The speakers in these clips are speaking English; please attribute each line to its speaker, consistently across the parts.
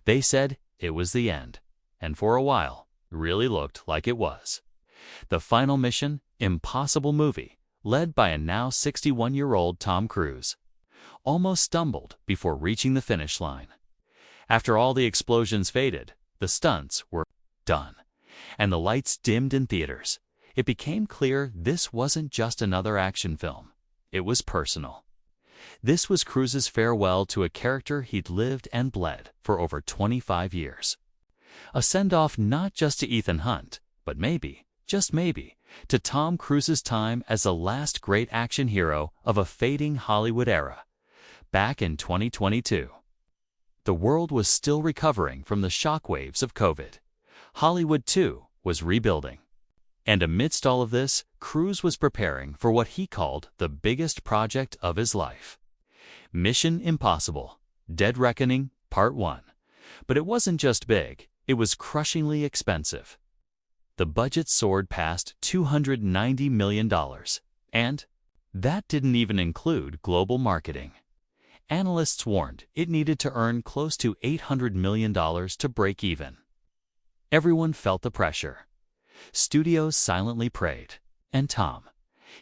Speaker 1: They said it was the end, and for a while, really looked like it was. The final mission, Impossible movie, led by a now 61-year-old Tom Cruise, almost stumbled before reaching the finish line. After all the explosions faded, the stunts were done, and the lights dimmed in theaters. It became clear this wasn't just another action film. It was personal. This was Cruise's farewell to a character he'd lived and bled for over 25 years. A send-off not just to Ethan Hunt, but maybe, just maybe, to Tom Cruise's time as the last great action hero of a fading Hollywood era. Back in 2022, the world was still recovering from the shockwaves of COVID. Hollywood, too, was rebuilding. And amidst all of this, Cruise was preparing for what he called the biggest project of his life. Mission Impossible: Dead Reckoning Part 1. But it wasn't just big, it was crushingly expensive. The budget soared past $290 million, and that didn't even include global marketing. Analysts warned it needed to earn close to $800 million to break even. Everyone felt the pressure. Studios silently prayed, and Tom,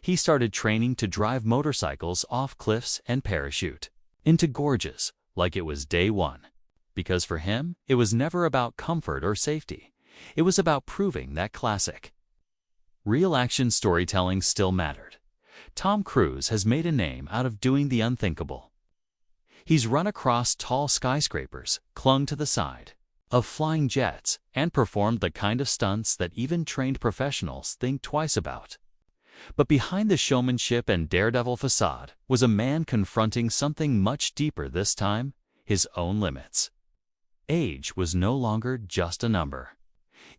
Speaker 1: he started training to drive motorcycles off cliffs and parachute into gorges like it was day one. Because for him, it was never about comfort or safety. It was about proving that classic. Real action storytelling still mattered. Tom Cruise has made a name out of doing the unthinkable. He's run across tall skyscrapers, clung to the side of flying jets, and performed the kind of stunts that even trained professionals think twice about. But behind the showmanship and daredevil facade was a man confronting something much deeper this time: his own limits. Age was no longer just a number.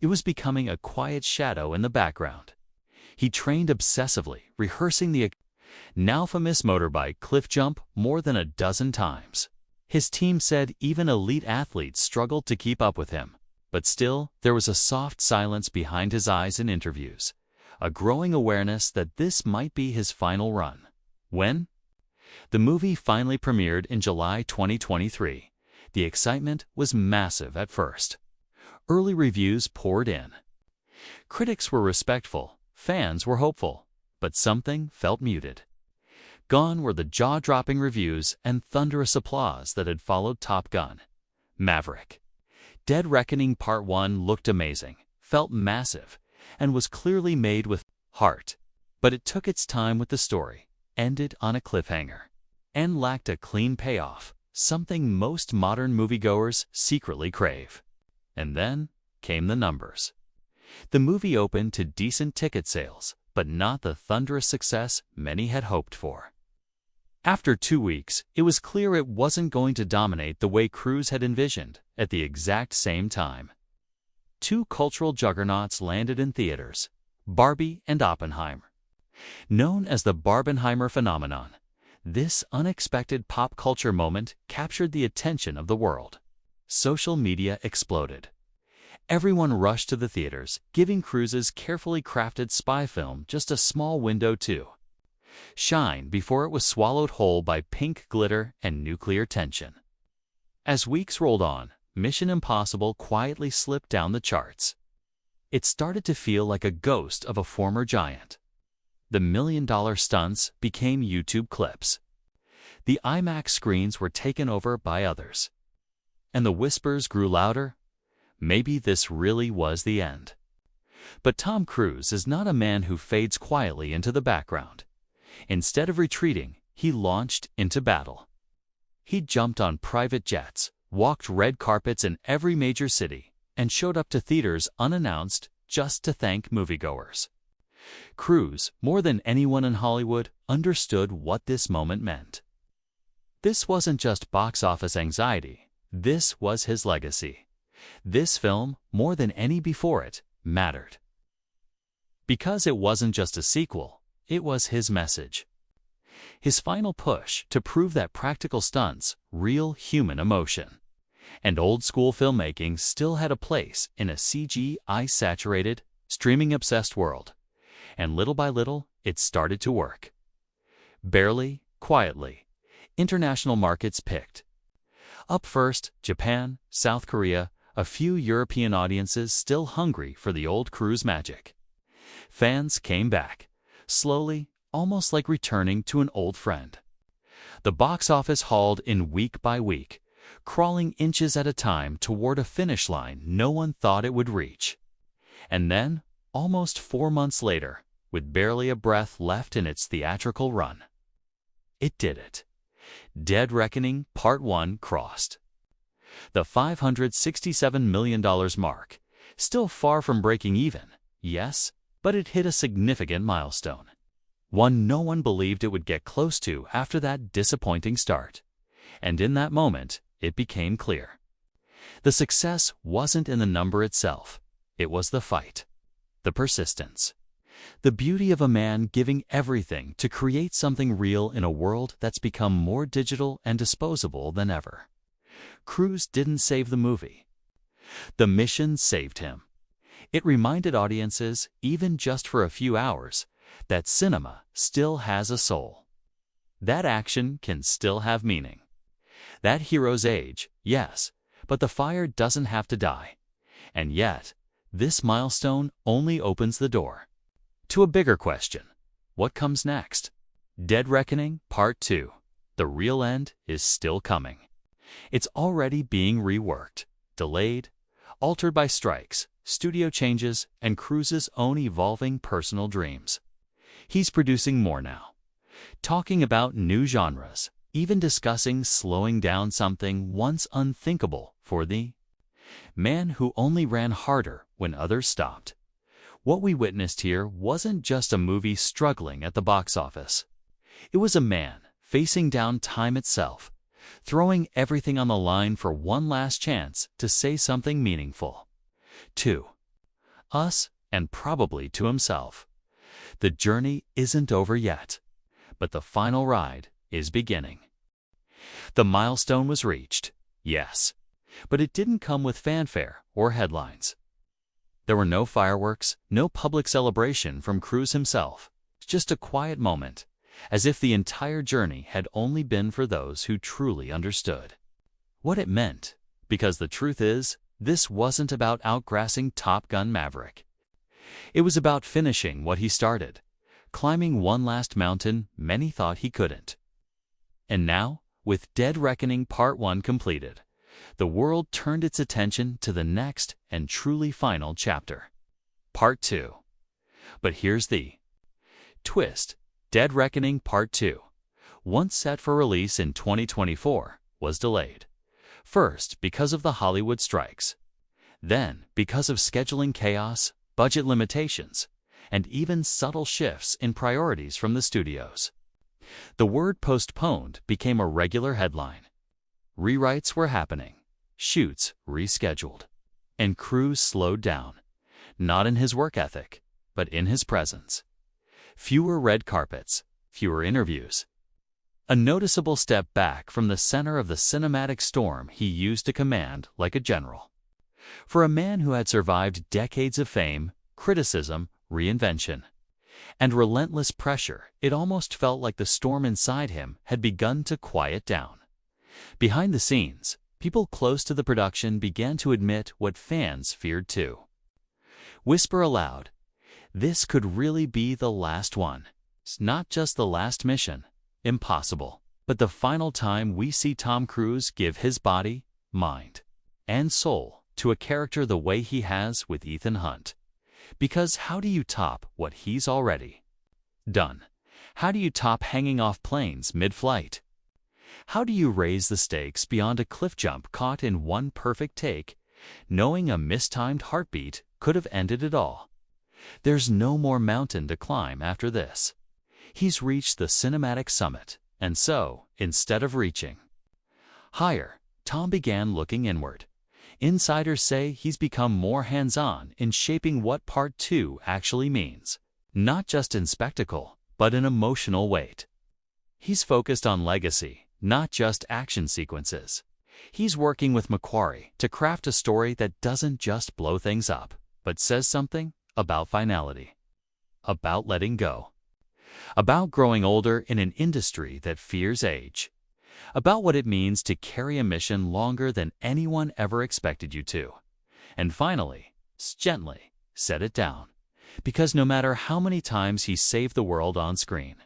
Speaker 1: It was becoming a quiet shadow in the background. He trained obsessively, rehearsing the now famous motorbike cliff jump more than a dozen times. His team said even elite athletes struggled to keep up with him. But still, there was a soft silence behind his eyes in interviews, a growing awareness that this might be his final run. When the movie finally premiered in July 2023, the excitement was massive at first. Early reviews poured in. Critics were respectful, fans were hopeful, but something felt muted. Gone were the jaw-dropping reviews and thunderous applause that had followed Top Gun: Maverick. Dead Reckoning Part 1 looked amazing, felt massive, and was clearly made with heart. But it took its time with the story, ended on a cliffhanger, and lacked a clean payoff, something most modern moviegoers secretly crave. And then came the numbers. The movie opened to decent ticket sales, but not the thunderous success many had hoped for. After 2 weeks, it was clear it wasn't going to dominate the way Cruise had envisioned. At the exact same time, two cultural juggernauts landed in theaters: Barbie and Oppenheimer. Known as the Barbenheimer phenomenon, this unexpected pop culture moment captured the attention of the world. Social media exploded. Everyone rushed to the theaters, giving Cruise's carefully crafted spy film just a small window to shine before it was swallowed whole by pink glitter and nuclear tension. As weeks rolled on, Mission Impossible quietly slipped down the charts. It started to feel like a ghost of a former giant. The million-dollar stunts became YouTube clips. The IMAX screens were taken over by others. And the whispers grew louder: maybe this really was the end. But Tom Cruise is not a man who fades quietly into the background. Instead of retreating, he launched into battle. He jumped on private jets, walked red carpets in every major city, and showed up to theaters unannounced just to thank moviegoers. Cruise, more than anyone in Hollywood, understood what this moment meant. This wasn't just box office anxiety. This was his legacy. This film, more than any before it, mattered. Because it wasn't just a sequel, it was his message. His final push to prove that practical stunts, real human emotion, and old-school filmmaking still had a place in a CGI-saturated, streaming-obsessed world. And little by little, it started to work. Barely, quietly, international markets picked. Up first, Japan, South Korea, a few European audiences still hungry for the old Cruise magic. Fans came back, slowly, almost like returning to an old friend. The box office hauled in week by week, crawling inches at a time toward a finish line no one thought it would reach. And then, almost 4 months later, with barely a breath left in its theatrical run, it did it. Dead Reckoning Part 1 crossed the $567 million mark. Still far from breaking even, yes, but it hit a significant milestone. One no one believed it would get close to after that disappointing start. And in that moment, it became clear. The success wasn't in the number itself. It was the fight, the persistence, the beauty of a man giving everything to create something real in a world that's become more digital and disposable than ever. Cruise didn't save the movie. The mission saved him. It reminded audiences, even just for a few hours, that cinema still has a soul. That action can still have meaning. That hero's age, yes, but the fire doesn't have to die. And yet, this milestone only opens the door to a bigger question. What comes next? Dead Reckoning Part 2. The real end is still coming. It's already being reworked, delayed, altered by strikes, studio changes, and Cruise's own evolving personal dreams. He's producing more now, talking about new genres, even discussing slowing down something once unthinkable for the man who only ran harder when others stopped. What we witnessed here wasn't just a movie struggling at the box office. It was a man facing down time itself, throwing everything on the line for one last chance to say something meaningful to us and probably to himself. The journey isn't over yet, but the final ride is beginning. The milestone was reached, yes, but it didn't come with fanfare or headlines. There were no fireworks, no public celebration from Cruise himself, just a quiet moment, as if the entire journey had only been for those who truly understood what it meant, because the truth is, this wasn't about outgrassing Top Gun Maverick. It was about finishing what he started, climbing one last mountain many thought he couldn't. And now, with Dead Reckoning Part 1 completed, the world turned its attention to the next and truly final chapter, Part 2. But here's the twist. Dead Reckoning Part 2, once set for release in 2024, was delayed. First, because of the Hollywood strikes. Then, because of scheduling chaos, budget limitations, and even subtle shifts in priorities from the studios. The word postponed became a regular headline. Rewrites were happening, shoots rescheduled, and Cruise slowed down, not in his work ethic, but in his presence. Fewer red carpets, fewer interviews. A noticeable step back from the center of the cinematic storm he used to command like a general. For a man who had survived decades of fame, criticism, reinvention, and relentless pressure, it almost felt like the storm inside him had begun to quiet down. Behind the scenes, people close to the production began to admit what fans feared too. Whisper aloud, this could really be the last one. It's not just the last mission, impossible, but the final time we see Tom Cruise give his body, mind, and soul to a character the way he has with Ethan Hunt. Because how do you top what he's already done? How do you top hanging off planes mid-flight? How do you raise the stakes beyond a cliff jump caught in one perfect take, knowing a mistimed heartbeat could have ended it all? There's no more mountain to climb after this. He's reached the cinematic summit, and so, instead of reaching higher, Tom began looking inward. Insiders say he's become more hands-on in shaping what Part 2 actually means, not just in spectacle, but in emotional weight. He's focused on legacy, not just action sequences. He's working with Macquarie to craft a story that doesn't just blow things up, but says something about finality, about letting go, about growing older in an industry that fears age. about what it means to carry a mission longer than anyone ever expected you to. And finally, gently set it down, because no matter how many times he saved the world on screen,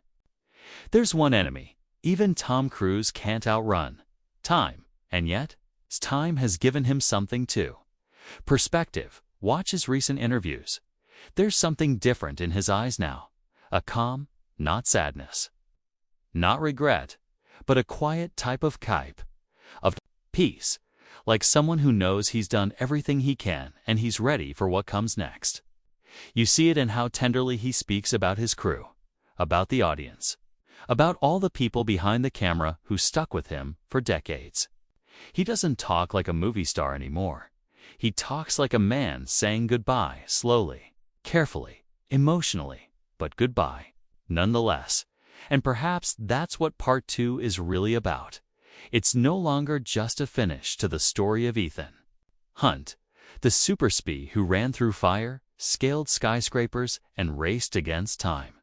Speaker 1: there's one enemy even Tom Cruise can't outrun: time. And yet, time has given him something too. Perspective. Watch his recent interviews. There's something different in his eyes now. A calm, not sadness, not regret, but a quiet type of peace, like someone who knows he's done everything he can and he's ready for what comes next. You see it in how tenderly he speaks about his crew, about the audience, about all the people behind the camera who stuck with him for decades. He doesn't talk like a movie star anymore. He talks like a man saying goodbye slowly, carefully, emotionally, but goodbye nonetheless. And perhaps that's what Part 2 is really about. It's no longer just a finish to the story of Ethan Hunt, the super spy who ran through fire, scaled skyscrapers, and raced against time.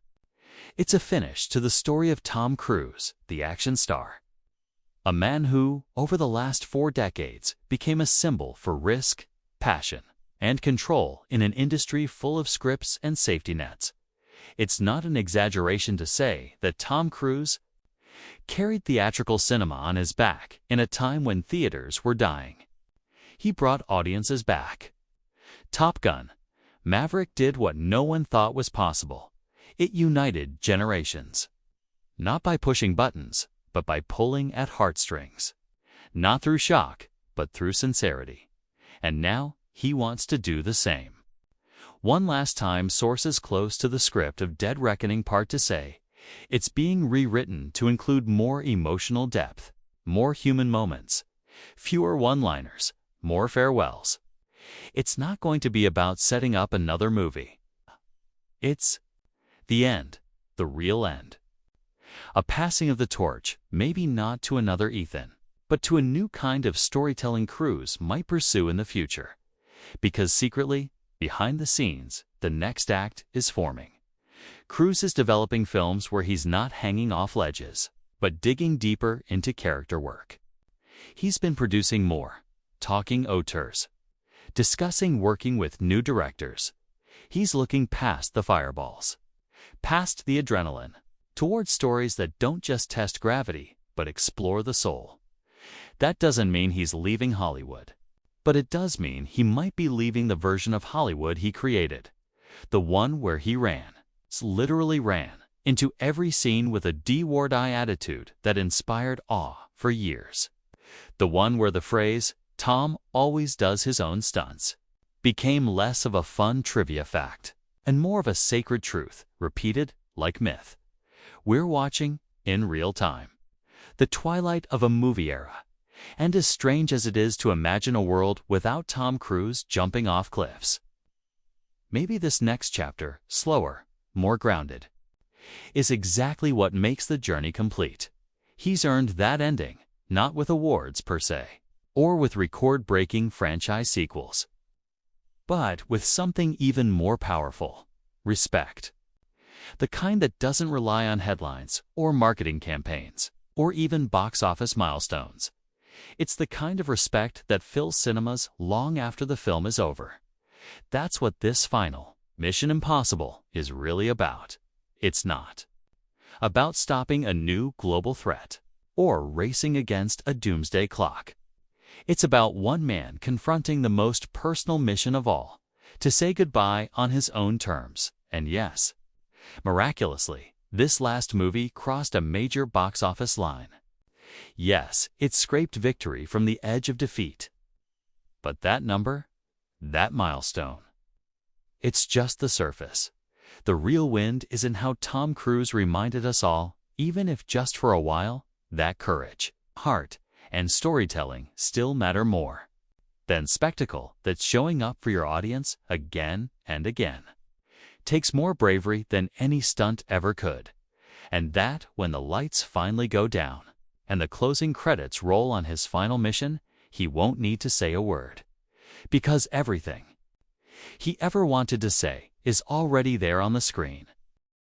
Speaker 1: It's a finish to the story of Tom Cruise, the action star. A man who, over the last 4 decades, became a symbol for risk, passion, and control in an industry full of scripts and safety nets. It's not an exaggeration to say that Tom Cruise carried theatrical cinema on his back in a time when theaters were dying. He brought audiences back. Top Gun: Maverick did what no one thought was possible. It united generations. Not by pushing buttons, but by pulling at heartstrings. Not through shock, but through sincerity. And now he wants to do the same. One last time, sources close to the script of Dead Reckoning Part 2 say it's being rewritten to include more emotional depth, more human moments, fewer one-liners, more farewells. It's not going to be about setting up another movie. It's the end, the real end. A passing of the torch, maybe not to another Ethan, but to a new kind of storytelling Cruise might pursue in the future. Because secretly, behind the scenes, the next act is forming. Cruise is developing films where he's not hanging off ledges, but digging deeper into character work. He's been producing more, talking auteurs, discussing working with new directors. He's looking past the fireballs, past the adrenaline, towards stories that don't just test gravity, but explore the soul. That doesn't mean he's leaving Hollywood, but it does mean he might be leaving the version of Hollywood he created, the one where he literally ran, into every scene with a D-word-I attitude that inspired awe for years. The one where the phrase, "Tom always does his own stunts," became less of a fun trivia fact and more of a sacred truth, repeated like myth. We're watching, in real time, the twilight of a movie era. And as strange as it is to imagine a world without Tom Cruise jumping off cliffs, maybe this next chapter, slower, more grounded, is exactly what makes the journey complete. He's earned that ending, not with awards per se, or with record-breaking franchise sequels, but with something even more powerful: respect. The kind that doesn't rely on headlines or marketing campaigns or even box office milestones. It's the kind of respect that fills cinemas long after the film is over. That's what this final Mission Impossible is really about. It's not about stopping a new global threat or racing against a doomsday clock. It's about one man confronting the most personal mission of all, to say goodbye on his own terms. And yes, miraculously, this last movie crossed a major box office line. Yes, it scraped victory from the edge of defeat. But that number, that milestone, it's just the surface. The real wind is in how Tom Cruise reminded us all, even if just for a while, that courage, heart, and storytelling still matter more than spectacle that's showing up for your audience again and again. Takes more bravery than any stunt ever could. And that, when the lights finally go down and the closing credits roll on his final mission, he won't need to say a word. Because everything he ever wanted to say is already there on the screen.